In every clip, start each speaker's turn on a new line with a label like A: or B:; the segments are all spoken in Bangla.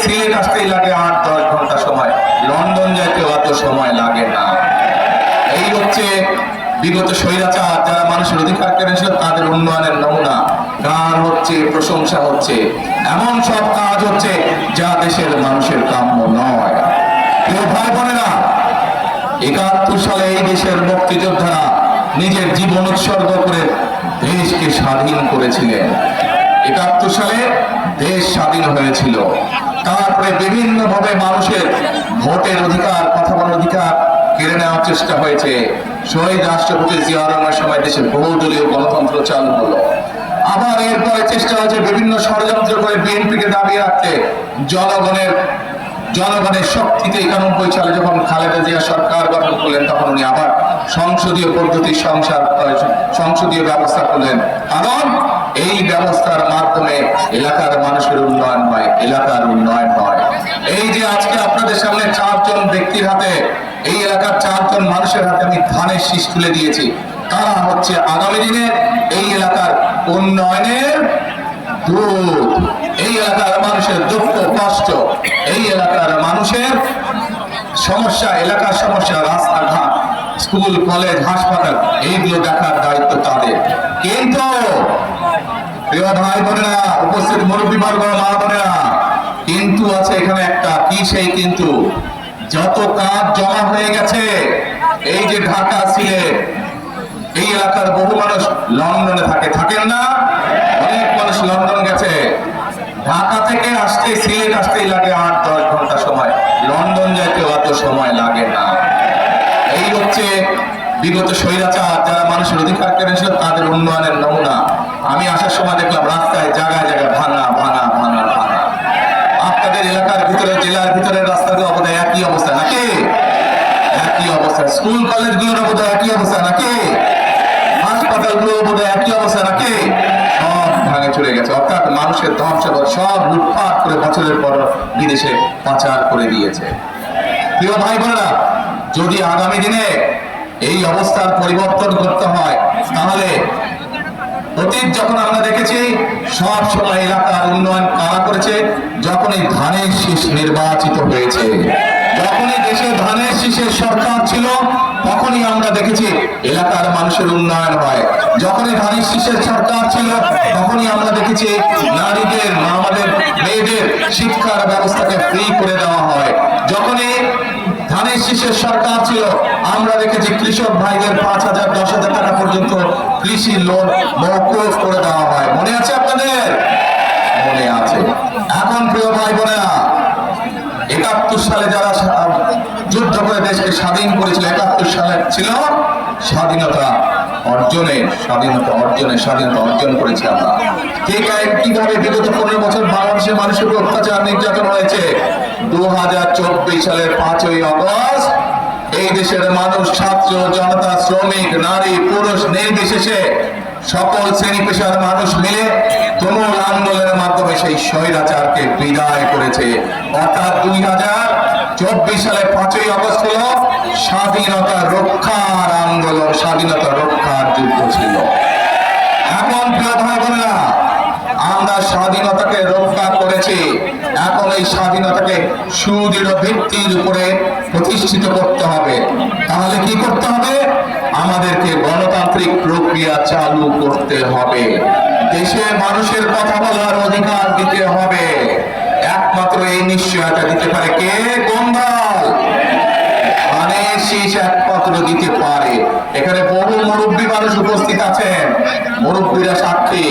A: সিলেট আসতেই লাগে 8-10 ঘন্টা সময়, লন্ডন যাইতে অত সময় লাগে না। এই হচ্ছে বিগত স্বৈরাচার যারা মানুষের অধিকার কেড়েছিল তাদের উন্নয়নের নমুনা। গান হচ্ছে, প্রশংসা হচ্ছে, এমন সব কাজ হচ্ছে যা দেশের মানুষের কাম্য নয়। প্রিয় ভাই বোনেরা, 71 সালে এই দেশের মুক্তিযোদ্ধারা নিজের জীবন উৎসর্গ করে দেশকে স্বাধীন করেছিলেন। 71 সালে দেশ স্বাধীন হয়েছিল। তারপরে বিভিন্ন ভাবে মানুষের ভোটের অধিকার, কথা বলার অধিকার কেড়ে নেওয়ার চেষ্টা হয়েছে। শহীদ রাষ্ট্রপতি জিয়া রহমানের সময় দেশে বহুদলীয় গণতন্ত্র চালু হলো। আবার এরপরে চেষ্টা হয়েছে বিভিন্ন ষড়যন্ত্র করে বিএনপিকে দাবিয়ে রাখতে। জনগণের শক্তিতে 91 সালে যখন খালেদা জিয়া সরকার গঠন করলেন তখন উনি আবার সংসদীয় পদ্ধতির সংসদীয় ব্যবস্থা করলেন। কারণ এই ব্যবস্থার মাধ্যমে এলাকার মানুষের উন্নয়ন হয়, এলাকার উন্নয়ন হয়। এই যে আজকে আপনাদের সামনে 4 জন ব্যক্তির হাতে, এই এলাকার 4 জন মানুষের হাতে আমি ধানের শীষ তুলে দিয়েছি। তারা হচ্ছে আগামী দিনে এই এলাকার উন্নয়নের দূত। এই এলাকার মানুষের দুঃখ কষ্ট, এই এলাকার মানুষের সমস্যা, এলাকার সমস্যা, রাস্তাঘাট, স্কুল কলেজ হাসপাতাল, এইগুলো দেখার দায়িত্ব তাদের। কিন্তু প্রিয় ভাই বোনেরা, উপস্থিত মুরব্বীবর্গ, মা বোনেরা, কিন্তু আছে এখানে একটা, কি সেই কিন্তু? যত কাজ জমা হয়ে গেছে, এই যে ঢাকা সিলেট, এই এলাকার বহু মানুষ লন্ডনে থাকেন না? অনেক মানুষ লন্ডন গেছে। ঢাকা থেকে আসতে সিলেট আসতেই লাগে 8-10 ঘন্টা সময়, লন্ডন যাইতে অত সময় লাগে না। এই হচ্ছে বিগত স্বৈরাচার যারা মানুষের অধিকার কেড়েছিল তাদের উন্নয়নের নমুনা। আমি আসার সময় দেখলাম রাস্তায় জায়গায় জায়গায় ভাঙা ভাঙা ভাঙা ভাঙা। আপনাদের এলাকার ভিতরে, জেলার ভিতরের রাস্তাগুলো বোধহয় একই অবস্থা নাকি? একই অবস্থা। স্কুল কলেজগুলোর বোধহয় একই অবস্থা নাকি? হাসপাতালগুলো বোধহয় একই অবস্থা নাকি? সব ভাঙে চলে গেছে। অর্থাৎ মানুষের ধন সম্পদ সব লুটপাট করে বছরের পর বিদেশে পাচার করে দিয়েছে। প্রিয় ভাই বোনেরা, যদি আগামী দিনে এই অবস্থার পরিবর্তন করতে হয়, তাহলে অতীত যখন আমরা দেখেছি সব সময় এলাকার উন্নয়ন কারা করেছে? যখনই ধানের শীষ নির্বাচিত হয়েছে, যখনই দেশে ধানের শীষের সরকার ছিল, তখনই আমরা দেখেছি এলাকার মানুষের উন্নয়ন হয়। যখনই ধানের শীষের সরকার ছিল তখনই আমরা দেখেছি নারীদের, আমাদের মেয়েদের শিক্ষার ব্যবস্থাকে ফ্রি করে দেওয়া হয়। যখনই ধানের শীষের সরকার ছিল আমরা দেখেছি কৃষক ভাইদের 5,000 10,000 টাকা পর্যন্ত কৃষি লোন মওকুফ করে দেওয়া হয়। মনে আছে আপনাদের? মনে আছে। এখন প্রিয় ভাই বোনেরা, 71 সালে যারা যুদ্ধ করে দেশকে স্বাধীন করেছিল, 71 সালে ছিল স্বাধীনতা অর্জন করেছি আমরা। ঠিক কিভাবে বিগত 15 বছর বাংলাদেশের মানুষের উপর অত্যাচার নির্যাতন হয়েছে। 2024 সালের 5ই আগস্ট এই দেশের মানুষ, ছাত্র জনতা, শ্রমিক, নারী, পুরুষ নির্বিশেষে সকল শ্রেণী পেশার মানুষ মিলে তুমুল আন্দোলনের মাধ্যমে সেই স্বৈরাচারকে বিদায় করেছে। অর্থাৎ 2024 সালে 5ই আগস্ট হলো স্বাধীনতা রক্ষার আন্দোলন, স্বাধীনতা রক্ষার যুদ্ধ ছিল। এখন প্রিয় ভাই বোনেরা, আমরা স্বাধীনতাকে রক্ষা করেছি। এখন এই স্বাধীনতাকে সুদৃঢ় ভিত্তির উপরে প্রতিষ্ঠিত করতে হবে। তাহলে কি করতে হবে? আমাদেরকে গণতান্ত্রিক প্রক্রিয়া চালু করতে হবে। দেশে মানুষের কথা বলার অধিকার দিতে হবে। একমাত্র এই নিশ্চয়তা দিতে পারে কে? কোন দল? ধানের শীষ একমাত্র দিতে পারে। এখানে বহু মুরব্বী মানুষ উপস্থিত আছেন, মুরব্বীরা সাক্ষী।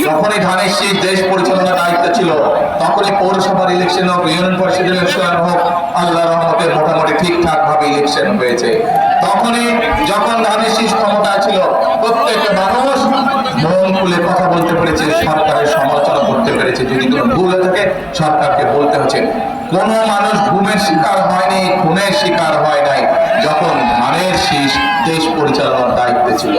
A: যখনই ধানের শীষ দেশ পরিচালনার দায়িত্ব ছিল, তখনই পৌরসভার ইলেকশন হোক, ইউনিয়ন পরিষদ ইলেকশন হোক, আল্লাহ রহমতে মোটামুটি ঠিকঠাক ভাবে ইলেকশন হয়েছে। তখনই যখন ধানের শীষ ক্ষমতায় ছিল, প্রত্যেক মানুষ মন খুলে কথা বলতে পেরেছে, সরকারের সমালোচনা করতে পেরেছে। যদি কোনো ভুল হয়ে থাকে সরকারকে বলতে হচ্ছে। কোন মানুষ ঘুমের শিকার হয়নি, খুনের শিকার হয় নাই যখন ধানের শীষ দেশ পরিচালনার দায়িত্বে ছিল।